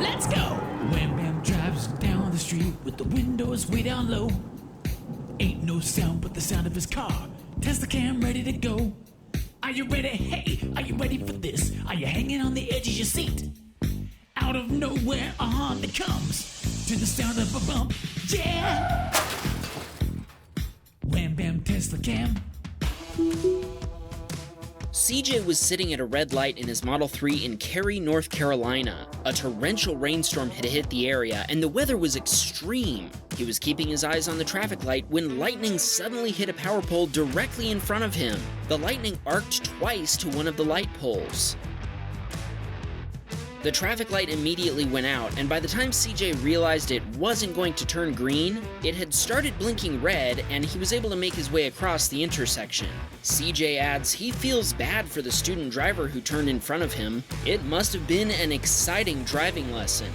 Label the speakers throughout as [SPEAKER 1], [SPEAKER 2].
[SPEAKER 1] let's go! Wham Bam drives down the street with the windows way down low. Ain't no sound but the sound of his car. Teslacam ready to go. Are you ready? Hey, are you ready for this? Are you hanging on the edge of your seat? Out of nowhere a Honda comes to the sound of a bump. Yeah! Wham Bam Teslacam.
[SPEAKER 2] CJ was sitting at a red light in his Model 3 in Cary, North Carolina. A torrential rainstorm had hit the area, and the weather was extreme. He was keeping his eyes on the traffic light when lightning suddenly hit a power pole directly in front of him. The lightning arced twice to one of the light poles. The traffic light immediately went out, and by the time CJ realized it wasn't going to turn green, it had started blinking red, and he was able to make his way across the intersection. CJ adds he feels bad for the student driver who turned in front of him. It must have been an exciting driving lesson.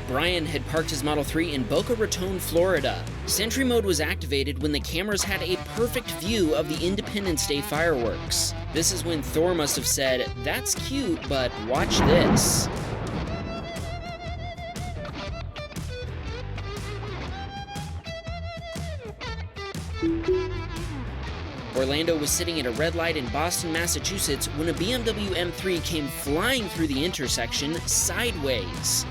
[SPEAKER 2] Brian had parked his Model 3 in Boca Raton, Florida. Sentry mode was activated when the cameras had a perfect view of the Independence Day fireworks. This is when Thor must have said, "That's cute, but watch this." Orlando was sitting at a red light in Boston, Massachusetts when a BMW M3 came flying through the intersection sideways.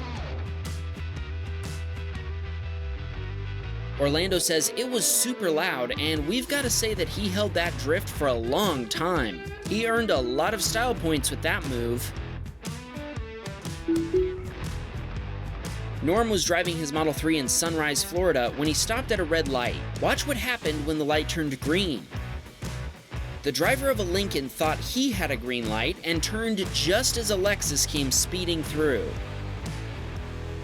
[SPEAKER 2] Orlando says it was super loud, and we've got to say that he held that drift for a long time. He earned a lot of style points with that move. Norm was driving his Model 3 in Sunrise, Florida when he stopped at a red light. Watch what happened when the light turned green. The driver of a Lincoln thought he had a green light and turned just as a Lexus came speeding through.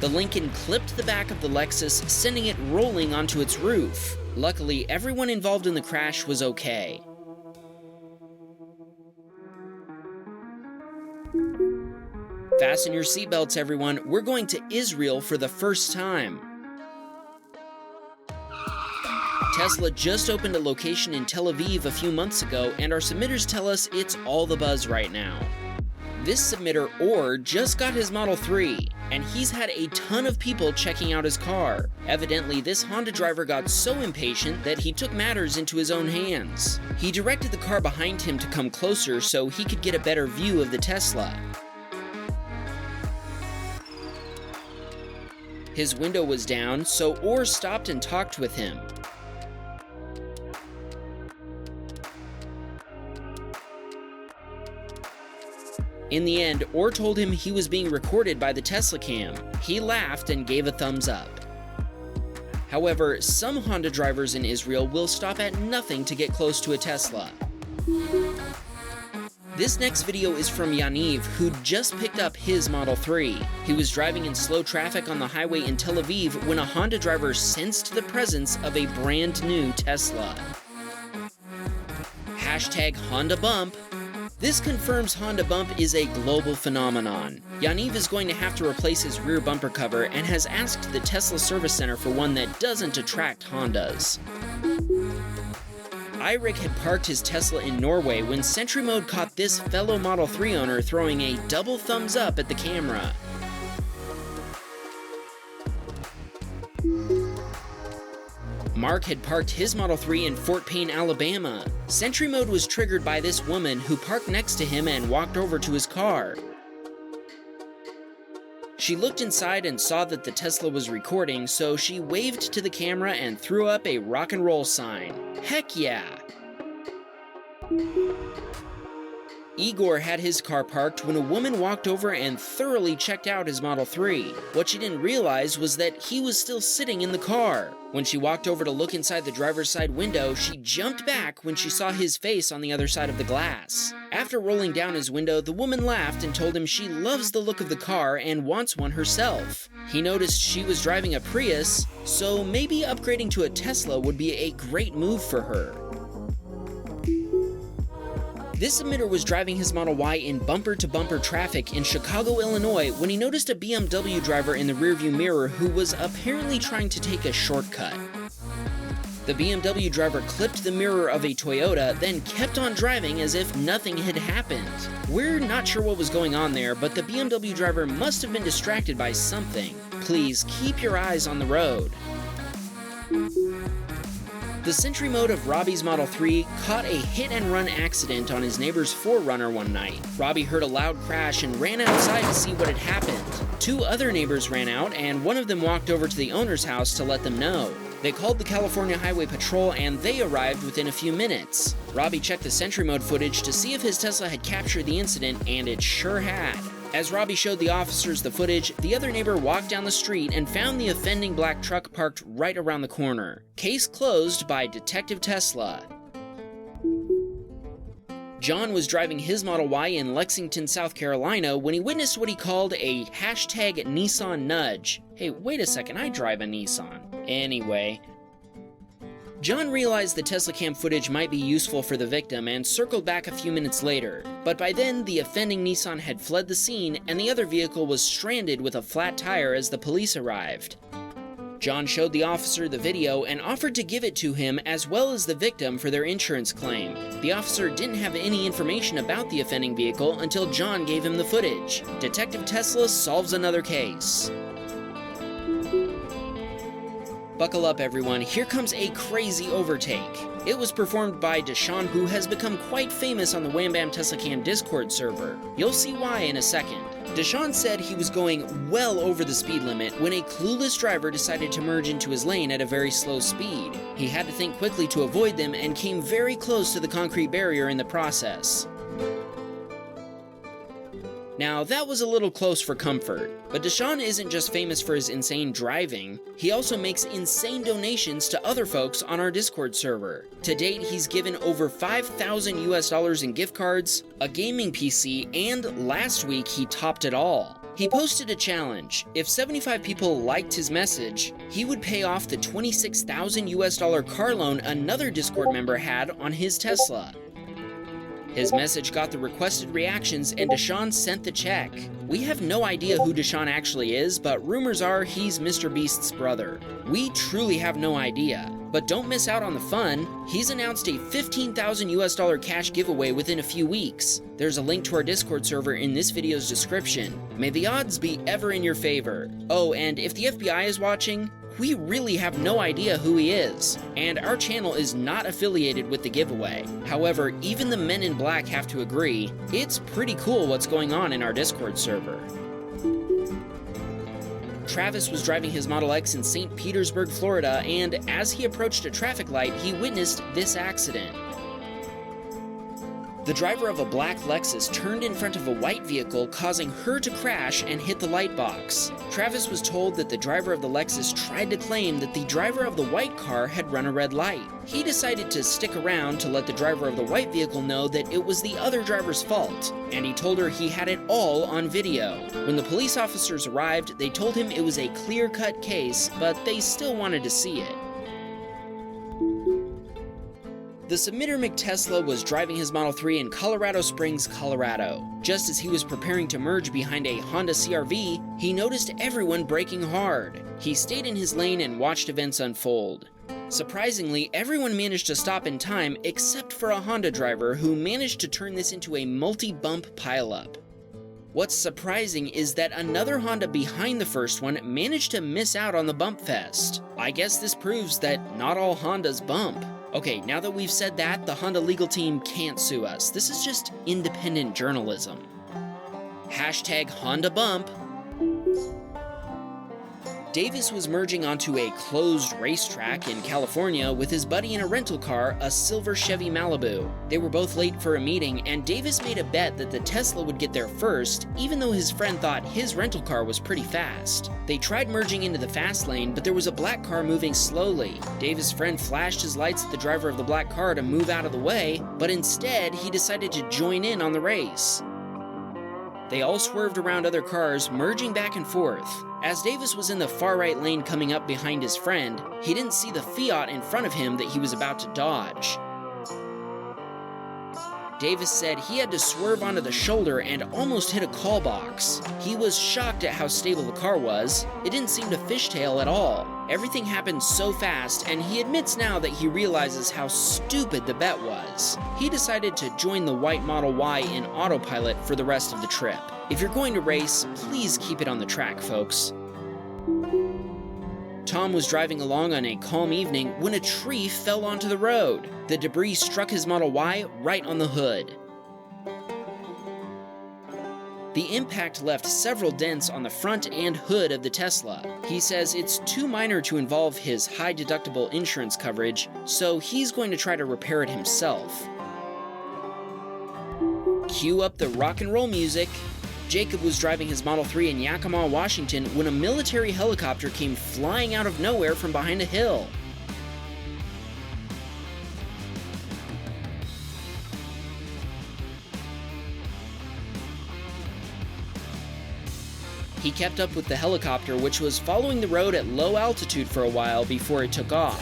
[SPEAKER 2] The Lincoln clipped the back of the Lexus, sending it rolling onto its roof. Luckily, everyone involved in the crash was okay. Fasten your seatbelts, everyone. We're going to Israel for the first time. Tesla just opened a location in Tel Aviv a few months ago, and our submitters tell us it's all the buzz right now. This submitter, Orr, just got his Model 3, and he's had a ton of people checking out his car. Evidently, this Honda driver got so impatient that he took matters into his own hands. He directed the car behind him to come closer so he could get a better view of the Tesla. His window was down, so Orr stopped and talked with him. In the end, Orr told him he was being recorded by the Teslacam. He laughed and gave a thumbs up. However, some Honda drivers in Israel will stop at nothing to get close to a Tesla. This next video is from Yaniv, who just picked up his Model 3. He was driving in slow traffic on the highway in Tel Aviv when a Honda driver sensed the presence of a brand new Tesla. Hashtag Honda Bump. This confirms Honda Bump is a global phenomenon. Yaniv is going to have to replace his rear bumper cover and has asked the Tesla Service Center for one that doesn't attract Hondas. Eirik had parked his Tesla in Norway when Sentry mode caught this fellow Model 3 owner throwing a double thumbs up at the camera. Mark had parked his Model 3 in Fort Payne, Alabama. Sentry mode was triggered by this woman who parked next to him and walked over to his car. She looked inside and saw that the Tesla was recording, so she waved to the camera and threw up a rock and roll sign. Heck yeah! Igor had his car parked when a woman walked over and thoroughly checked out his Model 3. What she didn't realize was that he was still sitting in the car. When she walked over to look inside the driver's side window, she jumped back when she saw his face on the other side of the glass. After rolling down his window, the woman laughed and told him she loves the look of the car and wants one herself. He noticed she was driving a Prius, so maybe upgrading to a Tesla would be a great move for her. This submitter was driving his Model Y in bumper-to-bumper traffic in Chicago, Illinois, when he noticed a BMW driver in the rearview mirror who was apparently trying to take a shortcut. The BMW driver clipped the mirror of a Toyota, then kept on driving as if nothing had happened. We're not sure what was going on there, but the BMW driver must have been distracted by something. Please keep your eyes on the road. The Sentry mode of Robbie's Model 3 caught a hit-and-run accident on his neighbor's 4Runner one night. Robbie heard a loud crash and ran outside to see what had happened. Two other neighbors ran out, and one of them walked over to the owner's house to let them know. They called the California Highway Patrol, and they arrived within a few minutes. Robbie checked the Sentry mode footage to see if his Tesla had captured the incident, and it sure had. As Robbie showed the officers the footage, the other neighbor walked down the street and found the offending black truck parked right around the corner. Case closed by Detective Tesla. John was driving his Model Y in Lexington, South Carolina when he witnessed what he called a hashtag Nissan nudge. Hey, wait a second, I drive a Nissan. Anyway, John realized the Teslacam footage might be useful for the victim and circled back a few minutes later. But by then, the offending Nissan had fled the scene and the other vehicle was stranded with a flat tire as the police arrived. John showed the officer the video and offered to give it to him as well as the victim for their insurance claim. The officer didn't have any information about the offending vehicle until John gave him the footage. Detective Tesla solves another case. Buckle up, everyone, here comes a crazy overtake. It was performed by Deshaun, who has become quite famous on the Wham Bam Teslacam Discord server. You'll see why in a second. Deshaun said he was going well over the speed limit when a clueless driver decided to merge into his lane at a very slow speed. He had to think quickly to avoid them and came very close to the concrete barrier in the process. Now, that was a little close for comfort, but Deshaun isn't just famous for his insane driving, he also makes insane donations to other folks on our Discord server. To date, he's given over $5,000 in gift cards, a gaming PC, and last week he topped it all. He posted a challenge. If 75 people liked his message, he would pay off the $26,000 car loan another Discord member had on his Tesla. His message got the requested reactions and Deshaun sent the check. We have no idea who Deshaun actually is, but rumors are he's Mr. Beast's brother. We truly have no idea. But don't miss out on the fun. He's announced a $15,000 cash giveaway within a few weeks. There's a link to our Discord server in this video's description. May the odds be ever in your favor. Oh, and if the FBI is watching, we really have no idea who he is, and our channel is not affiliated with the giveaway. However, even the men in black have to agree, it's pretty cool what's going on in our Discord server. Travis was driving his Model X in St. Petersburg, Florida, and as he approached a traffic light, he witnessed this accident. The driver of a black Lexus turned in front of a white vehicle, causing her to crash and hit the light box. Travis was told that the driver of the Lexus tried to claim that the driver of the white car had run a red light. He decided to stick around to let the driver of the white vehicle know that it was the other driver's fault, and he told her he had it all on video. When the police officers arrived, they told him it was a clear-cut case, but they still wanted to see it. The submitter McTesla was driving his Model 3 in Colorado Springs, Colorado. Just as he was preparing to merge behind a Honda CR-V, he noticed everyone braking hard. He stayed in his lane and watched events unfold. Surprisingly, everyone managed to stop in time except for a Honda driver who managed to turn this into a multi-bump pileup. What's surprising is that another Honda behind the first one managed to miss out on the bump fest. I guess this proves that not all Hondas bump. Okay, now that we've said that, the Honda legal team can't sue us. This is just independent journalism. Hashtag Honda bump. Davis was merging onto a closed racetrack in California with his buddy in a rental car, a silver Chevy Malibu. They were both late for a meeting, and Davis made a bet that the Tesla would get there first, even though his friend thought his rental car was pretty fast. They tried merging into the fast lane, but there was a black car moving slowly. Davis' friend flashed his lights at the driver of the black car to move out of the way, but instead he decided to join in on the race. They all swerved around other cars, merging back and forth. As Davis was in the far right lane coming up behind his friend, he didn't see the Fiat in front of him that he was about to dodge. Davis said he had to swerve onto the shoulder and almost hit a call box. He was shocked at how stable the car was. It didn't seem to fishtail at all. Everything happened so fast, and he admits now that he realizes how stupid the bet was. He decided to join the white Model Y in autopilot for the rest of the trip. If you're going to race, please keep it on the track, folks. Tom was driving along on a calm evening when a tree fell onto the road. The debris struck his Model Y right on the hood. The impact left several dents on the front and hood of the Tesla. He says it's too minor to involve his high-deductible insurance coverage, so he's going to try to repair it himself. Cue up the rock and roll music. Jacob was driving his Model 3 in Yakima, Washington, when a military helicopter came flying out of nowhere from behind a hill. He kept up with the helicopter, which was following the road at low altitude for a while before it took off.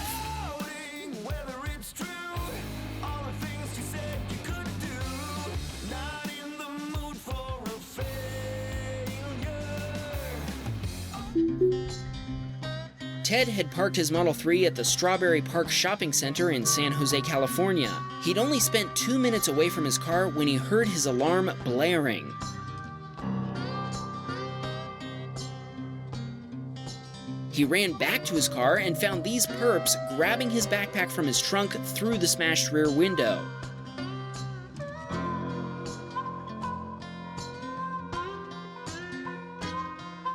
[SPEAKER 2] Ted had parked his Model 3 at the Strawberry Park Shopping Center in San Jose, California. He'd only spent 2 minutes away from his car when he heard his alarm blaring. He ran back to his car and found these perps grabbing his backpack from his trunk through the smashed rear window.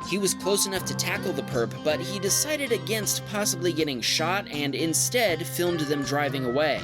[SPEAKER 2] He was close enough to tackle the perp, but he decided against possibly getting shot and instead filmed them driving away.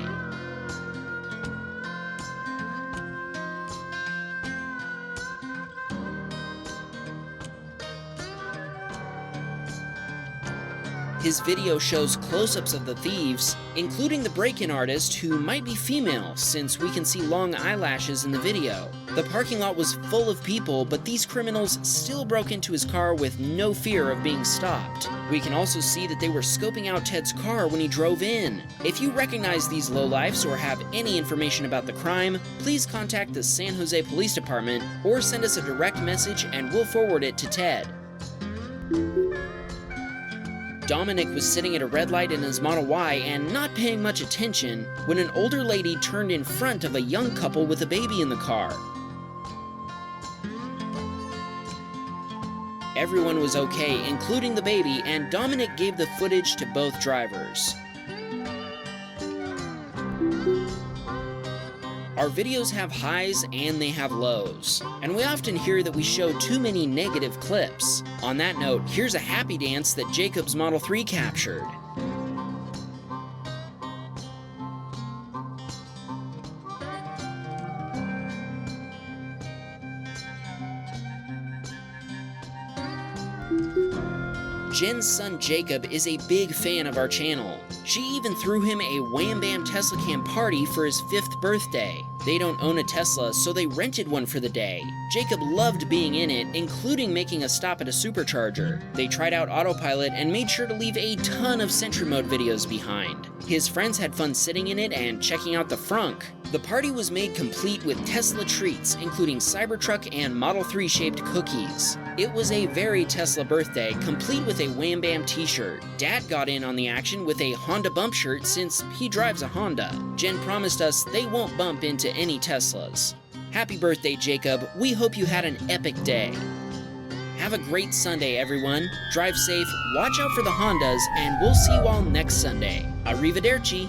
[SPEAKER 2] His video shows close-ups of the thieves, including the break-in artist, who might be female since we can see long eyelashes in the video. The parking lot was full of people, but these criminals still broke into his car with no fear of being stopped. We can also see that they were scoping out Ted's car when he drove in. If you recognize these lowlifes or have any information about the crime, please contact the San Jose Police Department or send us a direct message and we'll forward it to Ted. Dominic was sitting at a red light in his Model Y and not paying much attention when an older lady turned in front of a young couple with a baby in the car. Everyone was okay, including the baby, and Dominic gave the footage to both drivers. Our videos have highs and they have lows, and we often hear that we show too many negative clips. On that note, here's a happy dance that Jacob's Model 3 captured. Jen's son Jacob is a big fan of our channel. She even threw him a Wham Bam Teslacam party for his 5th birthday. They don't own a Tesla, so they rented one for the day. Jacob loved being in it, including making a stop at a supercharger. They tried out autopilot and made sure to leave a ton of Sentry mode videos behind. His friends had fun sitting in it and checking out the frunk. The party was made complete with Tesla treats, including Cybertruck and Model 3 shaped cookies. It was a very Tesla birthday, complete with a Wham Bam t-shirt. Dad got in on the action with a Honda bump shirt since he drives a Honda. Jen promised us they won't bump into any Teslas. Happy birthday, Jacob. We hope you had an epic day. Have a great Sunday, everyone. Drive safe, watch out for the Hondas, and we'll see you all next Sunday. Arrivederci.